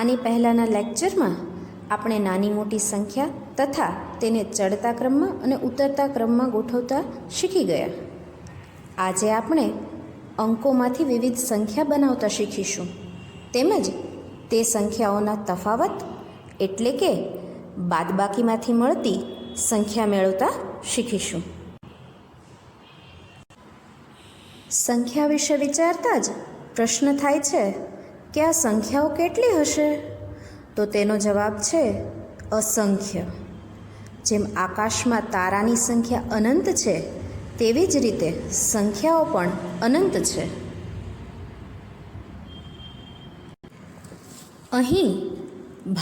આની પહેલાંના લેક્ચરમાં આપણે નાની મોટી સંખ્યા તથા તેને ચડતા ક્રમમાં અને ઉતરતા ક્રમમાં ગોઠવતા શીખી ગયા. આજે આપણે અંકોમાંથી વિવિધ સંખ્યા બનાવતા શીખીશું, તેમજ તે સંખ્યાઓના તફાવત એટલે કે બાદબાકીમાંથી મળતી સંખ્યા મેળવતા શીખીશું. સંખ્યા વિશે વિચારતા જ પ્રશ્ન થાય છે કે આ સંખ્યાઓ કેટલી હશે? તો તેનો જવાબ છે અસંખ્ય. જેમ આકાશમાં તારાની સંખ્યા અનંત છે, તેવી જ રીતે સંખ્યાઓ પણ અનંત છે. અહીં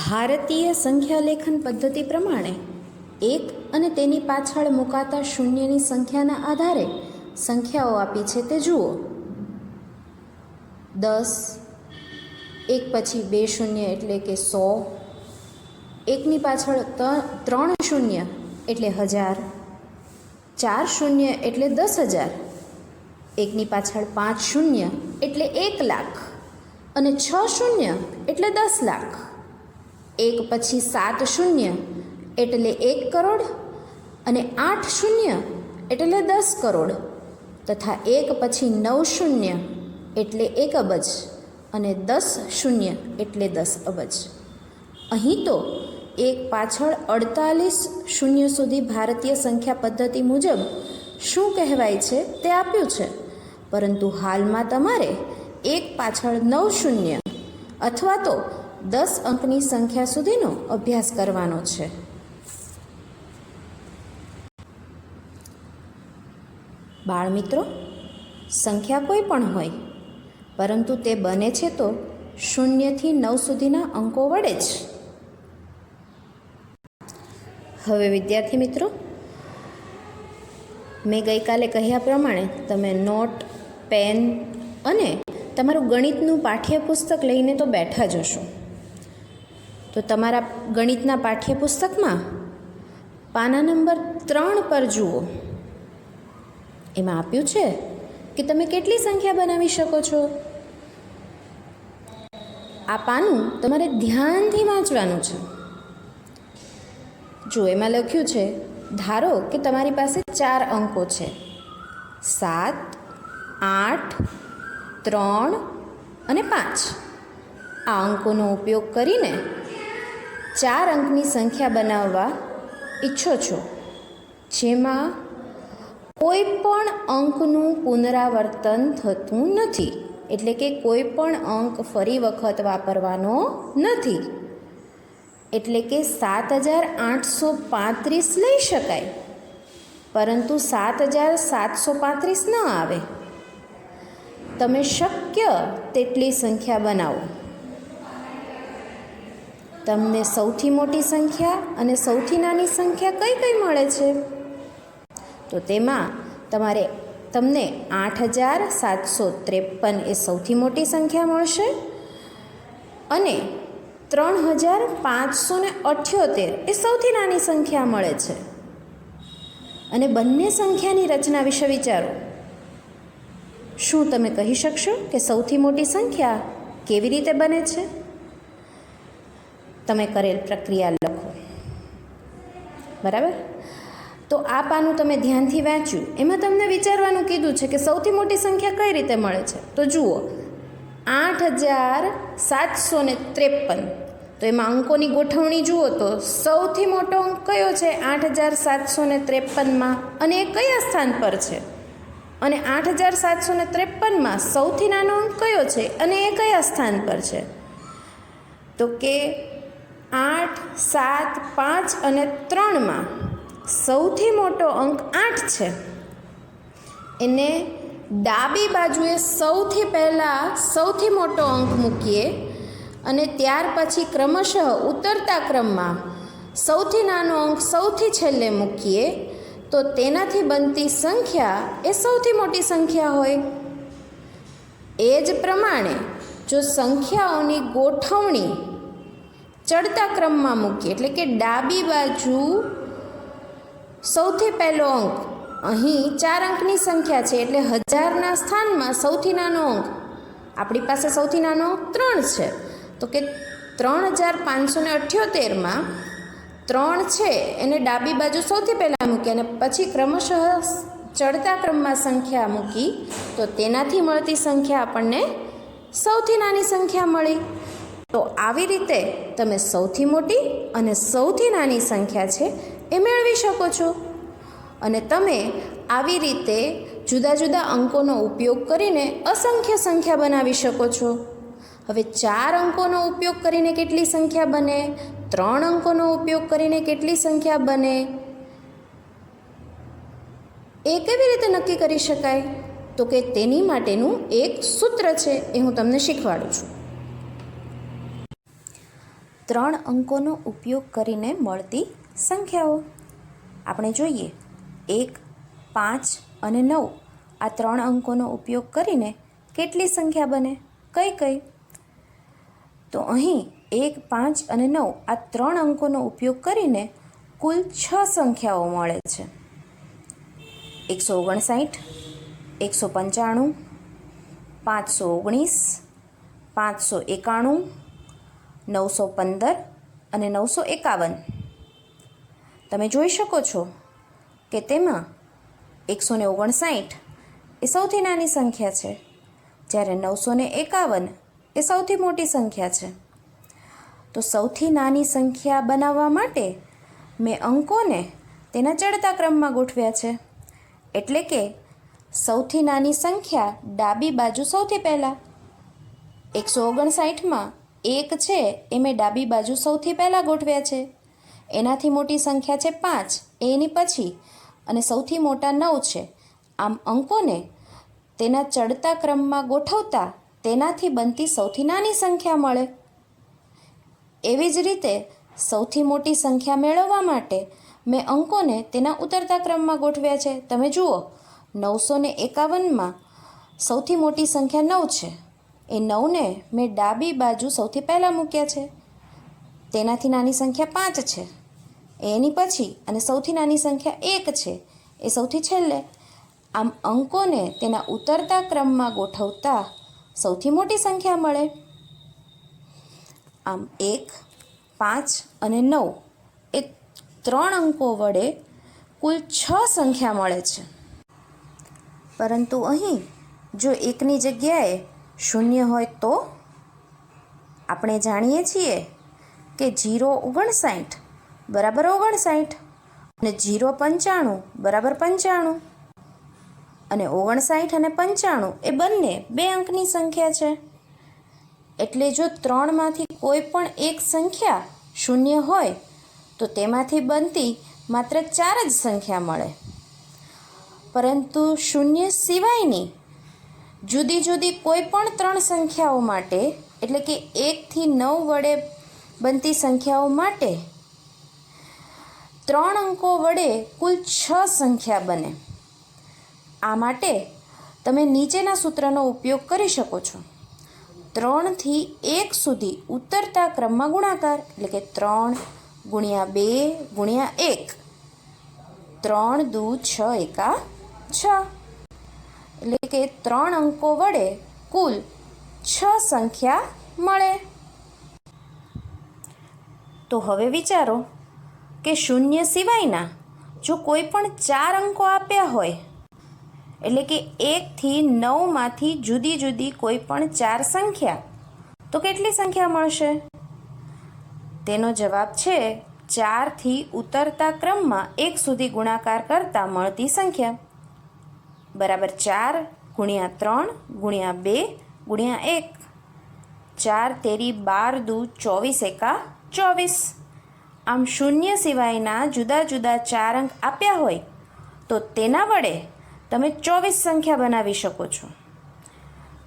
ભારતીય સંખ્યા લેખન પદ્ધતિ પ્રમાણે એક અને તેની પાછળ મુકાતા શૂન્યની સંખ્યાના આધારે સંખ્યાઓ આપી છે તે જુઓ. 10, એક પછી 2 શૂન્ય એટલે કે 100, એકની પાછળ 3 શૂન્ય એટલે 1000, 4 શૂન્ય એટલે 10,000, એકની પાછળ 5 શૂન્ય એટલે 1 લાખ અને 6 શૂન્ય એટલે 10 લાખ. એક પછી 7 શૂન્ય એટલે 1 કરોડ અને 8 શૂન્ય એટલે 10 કરોડ તથા એક પછી 9 શૂન્ય એટલે 1 અબજ અને 10 શૂન્ય એટલે 10 અબજ. અહીં તો એક પાછળ 48 શૂન્ય સુધી ભારતીય સંખ્યા પદ્ધતિ મુજબ શું કહેવાય છે તે આપ્યું છે, પરંતુ હાલમાં તમારે એક પાછળ 9 શૂન્ય અથવા તો 10 અંકની સંખ્યા સુધીનો અભ્યાસ કરવાનો છે. બાળમિત્રો, સંખ્યા કોઈ પણ હોય, પરંતુ તે બને છે તો 0 થી 9 સુધીના અંકો વડે જ. હવે વિદ્યાર્થી મિત્રો, મેં ગઈકાલે કહ્યા પ્રમાણે તમે નોટ, પેન અને તમારું ગણિતનું પાઠ્યપુસ્તક લઈને તો બેઠા જ હશો. તો તમારા ગણિતના પાઠ્યપુસ્તકમાં પાના નંબર 3 પર જુઓ. એમાં આપ્યું છે કે તમે કેટલી સંખ્યા બનાવી શકો છો. આ પાનું તમારે ધ્યાનથી વાંચવાનું છે. જો એમાં લખ્યું છે, ધારો કે તમારી પાસે 4 અંકો છે, 7, 8, 3 અને 5. આ અંકોનો ઉપયોગ કરીને 4 અંકની સંખ્યા બનાવવા ઈચ્છો છો, જેમાં કોઈ પણ અંકનું પુનરાવર્તન થતું નથી, એટલે કે કોઈ પણ અંક ફરી વખત વાપરવાનો નથી. એટલે કે 7,835 લઈ શકાય, પરંતુ 7,735 ન આવે. તમે શક્ય તેટલી સંખ્યા બનાવો. તમને સૌથી મોટી સંખ્યા અને સૌથી નાની સંખ્યા કઈ કઈ મળે છે? તો તેમાં તમને 8,753 એ સૌથી મોટી સંખ્યા મળશે અને 3,578 એ સૌથી નાની સંખ્યા મળે છે. અને બંને સંખ્યાની રચના વિશે વિચારો. શું તમે કહી શકશો કે સૌથી મોટી સંખ્યા કેવી રીતે બને છે? તમે કરેલ પ્રક્રિયા લખો. બરાબર? તો આ પાનું તમે ધ્યાનથી વાંચ્યું, એમાં તમને વિચારવાનું કીધું છે કે સૌથી મોટી સંખ્યા કઈ રીતે મળે છે. તો જુઓ, 8,753. તો એમાં અંકોની ગોઠવણી જુઓ તો સૌથી મોટો અંક કયો છે 8,753માં, અને એ કયા સ્થાન પર છે? અને 8,753માં સૌથી નાનો અંક કયો છે અને એ કયા સ્થાન પર છે? તો કે 8, 7, 5 અને 3માં સૌથી મોટો અંક 8 છે. એને ડાબી બાજુએ સૌથી પહેલાં સૌથી મોટો અંક મૂકીએ અને ત્યાર પછી ક્રમશઃ ઉતરતા ક્રમમાં સૌથી નાનો અંક સૌથી છેલ્લે મૂકીએ તો તેનાથી બનતી સંખ્યા એ સૌથી મોટી સંખ્યા હોય. એ જ પ્રમાણે જો સંખ્યાઓની ગોઠવણી ચડતા ક્રમમાં મૂકીએ, એટલે કે ડાબી બાજુ સૌથી પહેલો અંક, અહીં 4 અંકની સંખ્યા છે એટલે 1000ના સ્થાનમાં સૌથી નાનો અંક, આપણી પાસે સૌથી નાનો અંક 3 છે, તો કે 3578માં 3 છે એને ડાબી બાજુ સૌથી પહેલાં મૂકી અને પછી ક્રમશઃ ચડતા ક્રમમાં સંખ્યા મૂકી તો તેનાથી મળતી સંખ્યા આપણને સૌથી નાની સંખ્યા મળી. તો આવી રીતે તમે સૌથી મોટી અને સૌથી નાની સંખ્યા છે એ મેળવી શકો છો. અને તમે આવી રીતે જુદા જુદા અંકોનો ઉપયોગ કરીને અસંખ્ય સંખ્યા બનાવી શકો છો. હવે 4 અંકોનો ઉપયોગ કરીને કેટલી સંખ્યા બને, 3 અંકોનો ઉપયોગ કરીને કેટલી સંખ્યા બને, એ કેવી રીતે નક્કી કરી શકાય? તો કે તેની માટેનું એક સૂત્ર છે, એ હું તમને શીખવાડું છું. 3 અંકોનો ઉપયોગ કરીને મળતી સંખ્યાઓ આપણે જોઈએ. 1, 5 અને 9 આ 3 અંકોનો ઉપયોગ કરીને કેટલી સંખ્યા બને? કઈ કઈ? તો અહીં 1, 5 અને 9 આ 3 અંકોનો ઉપયોગ કરીને કુલ 6 સંખ્યાઓ મળે છે. 159, 195, 519, 591, 915 અને 951. તમે જોઈ શકો છો કે તેમાં 159 એ સૌથી નાની સંખ્યા છે, જ્યારે 951 એ સૌથી મોટી સંખ્યા છે. તો સૌથી નાની સંખ્યા બનાવવા માટે મેં અંકોને તેના ચડતા ક્રમમાં ગોઠવ્યા છે. એટલે કે સૌથી નાની સંખ્યા ડાબી બાજુ સૌથી પહેલાં. 159માં 1 છે એ મેં ડાબી બાજુ સૌથી પહેલાં ગોઠવ્યા છે. એનાથી મોટી સંખ્યા છે 5 એની પછી, અને સૌથી મોટા 9 છે. આમ અંકોને તેના ચડતા ક્રમમાં ગોઠવતા તેનાથી બનતી સૌથી નાની સંખ્યા મળે. એવી જ રીતે સૌથી મોટી સંખ્યા મેળવવા માટે મેં અંકોને તેના ઉતરતા ક્રમમાં ગોઠવ્યા છે. તમે જુઓ, 951માં સૌથી મોટી સંખ્યા 9 છે. એ 9ને મેં ડાબી બાજુ સૌથી પહેલાં મૂક્યા છે. તેનાથી નાની સંખ્યા 5 છે એની પછી, અને સૌથી નાની સંખ્યા 1 છે એ સૌથી છેલ્લે. આમ અંકોને તેના ઉતરતા ક્રમમાં ગોઠવતા સૌથી મોટી સંખ્યા મળે. આમ 1, 5 અને 9 એ 3 અંકો વડે કુલ 6 સંખ્યા મળે છે. પરંતુ અહીં જો 1ની જગ્યાએ 0 હોય તો? આપણે જાણીએ છીએ કે 059 બરાબર 59 અને 095 બરાબર 95, અને 59 અને 95 એ બંને 2 અંકની સંખ્યા છે. એટલે જો 3માંથી કોઈ પણ એક સંખ્યા 0 હોય તો તેમાંથી બનતી માત્ર 4 જ સંખ્યા મળે. પરંતુ 0 સિવાયની જુદી જુદી કોઈ પણ 3 સંખ્યાઓ માટે, એટલે કે 1 થી 9 વડે બનતી સંખ્યાઓ માટે 3 અંકો વડે કુલ 6 સંખ્યા બને. આ માટે તમે નીચેના સૂત્રનો ઉપયોગ કરી શકો છો. 3 થી 1 સુધી ઉતરતા ક્રમમાં ગુણાકાર, એટલે કે 3 ગુણ્યા 2 ગુણ્યા 1, 3 દુ 6 એકા 6, એટલે કે 3 અંકો વડે કુલ 6 સંખ્યા મળે. તો હવે વિચારો કે 0 સિવાયના જો કોઈ પણ 4 અંકો આપ્યા હોય, એટલે કે 1 થી 9માંથી જુદી જુદી કોઈ પણ 4 સંખ્યા, તો કેટલી સંખ્યા મળશે? તેનો જવાબ છે 4 થી ઉતરતા ક્રમમાં 1 સુધી ગુણાકાર કરતાં મળતી સંખ્યા બરાબર 4 ગુણ્યા 3 ગુણ્યા 2 ગુણ્યા 1. 4 તેરી 12 દુ 24 એકા 24. આમ 0 સિવાયના જુદા જુદા 4 અંક આપ્યા હોય તો તેના વડે તમે 24 સંખ્યા બનાવી શકો છો.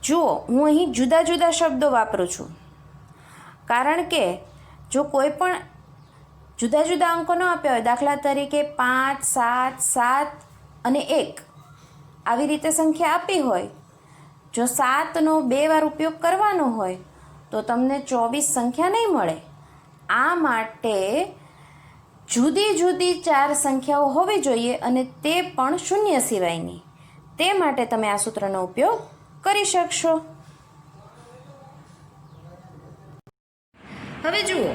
જુઓ, હું અહીં જુદા જુદા શબ્દો વાપરું છું, કારણ કે જો કોઈ પણ જુદા જુદા અંકો ન આપ્યા હોય, દાખલા તરીકે 5, 7, 7 અને 1 આવી રીતે સંખ્યા આપી હોય, જો 7નો 2 વાર ઉપયોગ કરવાનો હોય તો તમને 24 સંખ્યા નહીં મળે. આ માટે જુદી જુદી 4 સંખ્યાઓ હોવી જોઈએ, અને તે પણ 0 સિવાયની. તે માટે તમે આ સૂત્રનો ઉપયોગ કરી શકશો. હવે જુઓ,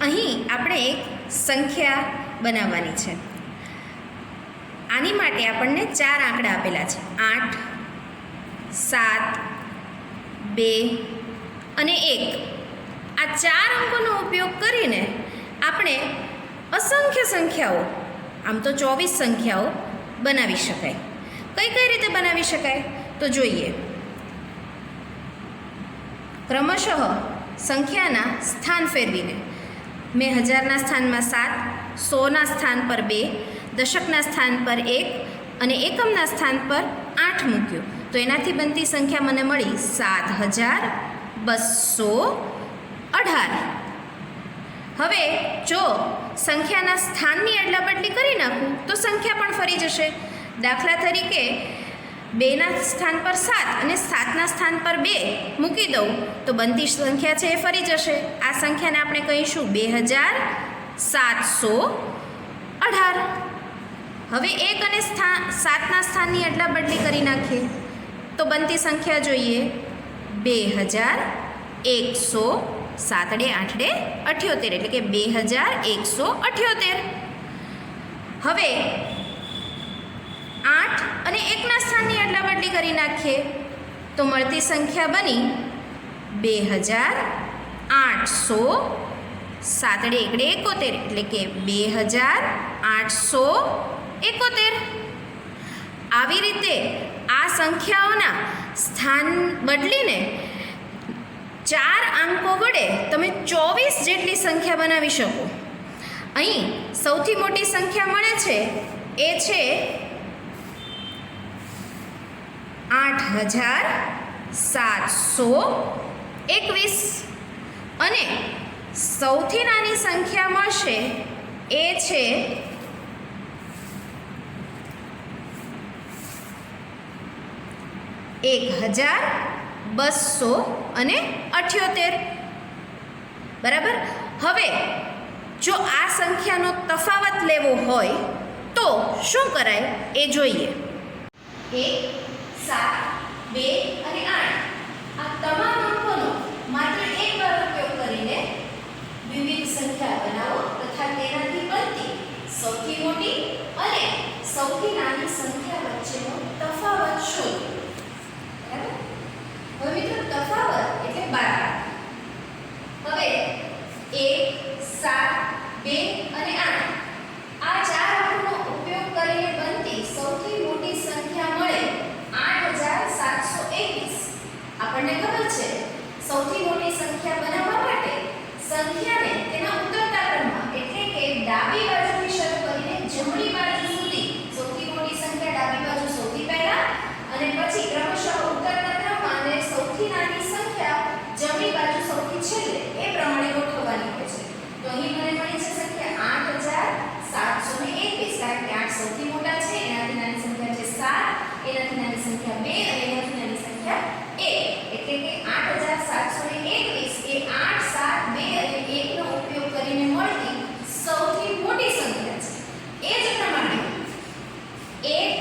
અહીં આપણે એક સંખ્યા બનાવવાની છે. આની માટે આપણને 4 આંકડા આપેલા છે, 8, 7, 2 અને 1. આ 4 અંકોનો ઉપયોગ કરીને આપણે અસંખ્ય સંખ્યાઓ, આમ તો 24 સંખ્યાઓ બનાવી શકાય. કઈ રીતે બનાવી શકાય તો જોઈએ. ક્રમશઃ સંખ્યાના સ્થાન ફેરવીને મેં હજારના સ્થાનમાં 7, 100ના સ્થાન પર 2, દશકના સ્થાન પર 1 અને એકમના સ્થાન પર 8 મૂક્યું, તો એનાથી બનતી સંખ્યા મને મળી 7218. હવે જો સંખ્યાના સ્થાનની અદલાબદલી કરી નાખું તો સંખ્યા પણ ફરી જશે. દાખલા તરીકે 2ના સ્થાન પર 7 અને 7ના સ્થાન પર 2 મૂકી દઉં તો બનતી સંખ્યા છે એ ફરી જશે. આ સંખ્યાને આપણે કહીશું 2718. હવે 1 અને 7ના સ્થાનની અદલાબદલી કરી નાખીએ તો બનતી સંખ્યા જોઈએ 2100. 7 8 78 એટલે કે 2178. હવે 8 અને 1ના સ્થાનની અદલાબદલી કરી નાખીએ તો મળતી સંખ્યા બની 2800. 7 1 71 એટલે કે 2871. આવી રીતે આ સંખ્યાઓના સ્થાન બદલીને 4 અંકો વડે તમે 24 જેટલી સંખ્યા બનાવી શકો. અહીં સૌથી મોટી સંખ્યા મળે છે એ છે 8721 અને સૌથી નાની સંખ્યા મળશે એ છે 1278. બરાબર. હવે જો આ સંખ્યાનો તફાવત લેવો હોય તો શું કરાય એ જોઈએ. 1, 7, 2 અને 8 આ તમામ અંકોનો માત્ર એક વાર ઉપયોગ કરીને વિવિધ સંખ્યા બનાવો તથા તેનાથી બનતી સૌથી મોટી અને સૌથી નાની સંખ્યા વચ્ચેનો તફાવત શોધો. બરાબર. હવે મિત્રો તફાવત એટલે 12. હવે 1, 7, 2 અને 8 આ 4 અંકોનો ઉપયોગ કરીને બનતી સૌથી મોટી સંખ્યા મળે 8721. આપણને ખબર છે સૌથી મોટી સંખ્યા બનાવવા માટે સંખ્યાને તેના ઉતરતા ક્રમમાં એટલે કે ડાબી બાજુથી શરૂ કરીને જમણી બાજુ સુધી સૌથી મોટી સંખ્યા ડાબી બાજુ સૌથી પહેલા અને પછી ક્રમશઃ ઉતરતા ક્રમમાં અને સૌથી નાની સંખ્યા જમણી બાજુ સૌથી છેલ્લે એ પ્રમાણે ગોઠવવાની હોય છે. તો અહીં મને મળી છે સંખ્યા 8721 કારણ કે 8 સૌથી મોટા છે, એનાથી નાની સંખ્યા છે 7, એનાથી નાની સંખ્યા 2 અને એનાથી નાની સંખ્યા 1 એટલે કે 8721 એ 8, 7, 2 અને 1 નો ઉપયોગ કરીને મળતી સૌથી મોટી સંખ્યા છે. એ જ પ્રમાણે 1,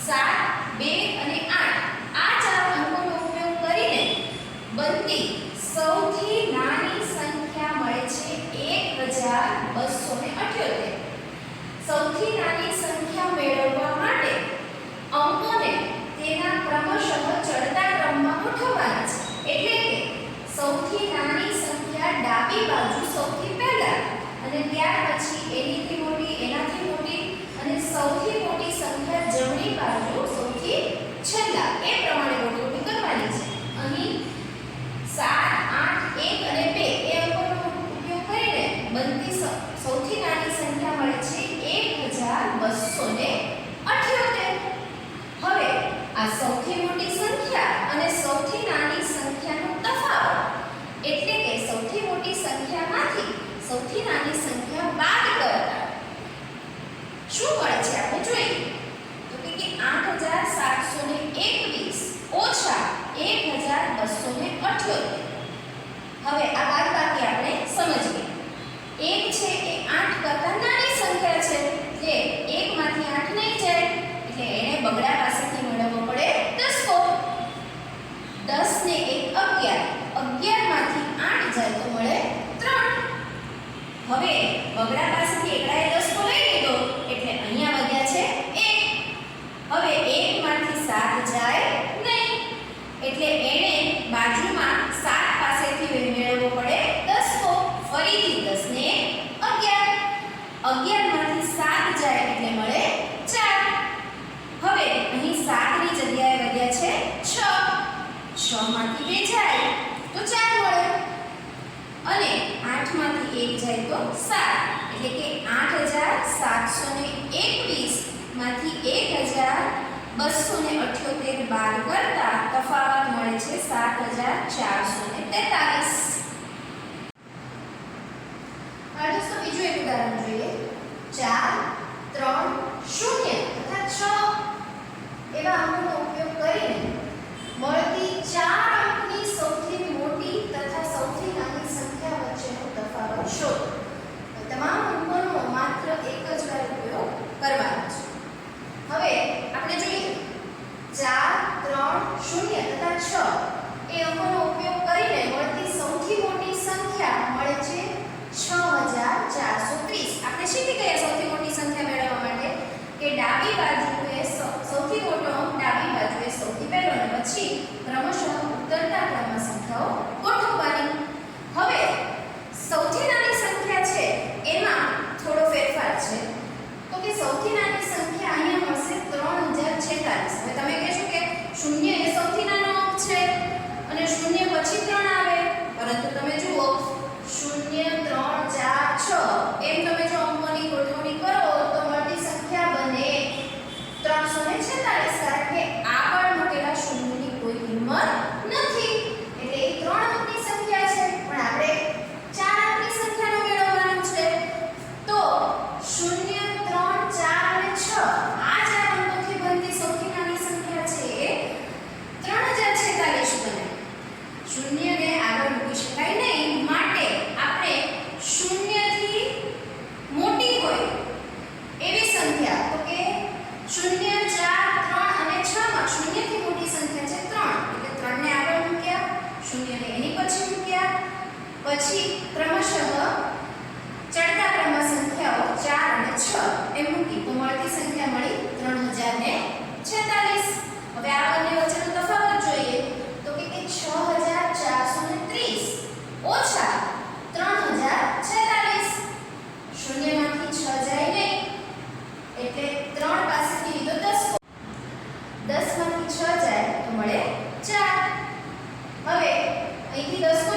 7, 2 અને 8 આ 4 અંકોનો ઉપયોગ કરીને બનતી સૌથી નાની સંખ્યા મળે છે 1278. સૌથી નાની સંખ્યા મેળવવા માટે અંકોને તેના ક્રમશઃ ચડતા ક્રમમાં ગોઠવવાના છે. એટલે કે સૌથી નાની સંખ્યા ડાબી બાજુ સૌથી પહેલા અને ત્યાર પછી એનાથી મોટી એનાથી મોટી અને સૌથી મોટી સંખ્યા જમણી બાજુ સૌથી છેલ્લા એ પ્રમાણે ગોઠવણી કરવાની છે. અહીં 7, 8, 1 અને 2 એ અંકોનો ઉપયોગ કરીને બનતી સૌથી નાની સંખ્યા મળે છે 1278. હવે આ સૌથી મોટી સંખ્યા અને સૌથી નાની સંખ્યાનો તફાવત એટલે કે સૌથી મોટી સંખ્યામાંથી સૌથી નાની સંખ્યા બાદ કરતા શું મળે છે આપણે જોઈએ. તો કે 8721 ઓછા 1278. હવે આ બાદબાકી આપણે સમજીએ. 1 છે એ 8 કરતા નાની સંખ્યા છે એટલે 1 માંથી 8 નહીં જાય એટલે એને બગડા પાસેથી મેળવવો પડે 10 ને 1 11. 11 માંથી 8 જાય તો મળે એકડા પાસેથી એકડાએ દસકો લઈ લીધો એટલે અહીંયા વધ્યા છે 1. હવે 1 માંથી 7 જાય નહીં એટલે એણે બાજુમાં 7 પાસેથી મેળવવો પડે દસકો. ફરીથી 10 ને 11. 11 માંથી 7 જાય એટલે મળે 4. હવે અહીં 7 ની જગ્યાએ વધ્યા છે 6. 6 માંથી 2 જાય તો 4 મળે અને 8 માંથી 1 જાય તો 7 એટલે કે 8721 માંથી 1278 બાદ કરતા તફાવત મળે છે 7443. હવે દોસ્તો બીજું એક ઉદાહરણ જોઈએ. 4 3 0 તથા 6 એવા અંકોનો ઉપયોગ કરીને મળતી 4 અંકની સૌથી મોટી તથા સૌથી નાની સંખ્યા વચ્ચેનો તફાવત શોધો. તમામ અંકોનો માત્ર એક જ વાર ઉપયોગ કરવાનો છે. હવે આપણે જોઈએ 4 3 0 તથા 6 એ અંકોનો ઉપયોગ કરીને મળતી સૌથી મોટી સંખ્યા મળે છે 6430. આપણે શીખી ગયા સૌથી મોટી સંખ્યા મેળવવા માટે કે ડાબી બાજુએ સૌથી મોટો અંક ડાબી બાજુએ સૌથી પહેલો અને પછી ક્રમશઃ ઉતરતા ક્રમમાં સંખ્યાઓ ગોઠવવાની. હવે સૌથી નાની સંખ્યા છે એમાં થોડો ફેરફાર છે. તો કે સૌથી નાની સંખ્યા અહીંયા મળશે 3046. હવે તમે કહેશો કે 0 એ સૌથી નાનો અંક છે અને 0 પછી 3 આવે, પરંતુ તમે જુઓ 0 3 4 6 એમ તમે જો અંકોની ગોઠવણી કરો તો મળતી સંખ્યા બને 346, કારણ કે આગળ મૂકેલા શૂન્યની કોઈ કિંમત નથી એટલે એ 3 અંકની સંખ્યા છે. પણ આપણે 4 અંકની સંખ્યાનો મેળવવાનું છે તો 0 3 4 અને 6 આ 4 અંકોથી બનતી સૌથી નાની સંખ્યા છે એ 3046 બને. શૂન્યને આગળ મૂકી શકાય નહીં, માટે આપણે શૂન્યથી મોટી હોય એવી સંખ્યા તો કે 0 4 3 અને 6 માં શૂન્યથી મોટી સંખ્યા છે 3 એટલે 3 ને આગળ મૂક્યા, 0 ને એની પછી મૂક્યા, પછી ક્રમશઃ ચડતા ક્રમમાં સંખ્યાઓ 4 અને 6 એમ મૂકી તો મળતી સંખ્યા મળી 3046. હવે આ બંને વચ્ચેનો તફાવત જોઈએ તો કે 6430 ઓછા 3046. શૂન્યમાંથી 6 જાય નહીં એટલે 3 પાસેથી લીધો 10 માંથી 6 જાય તો મળે 4. હવે અહીંથી 10 કો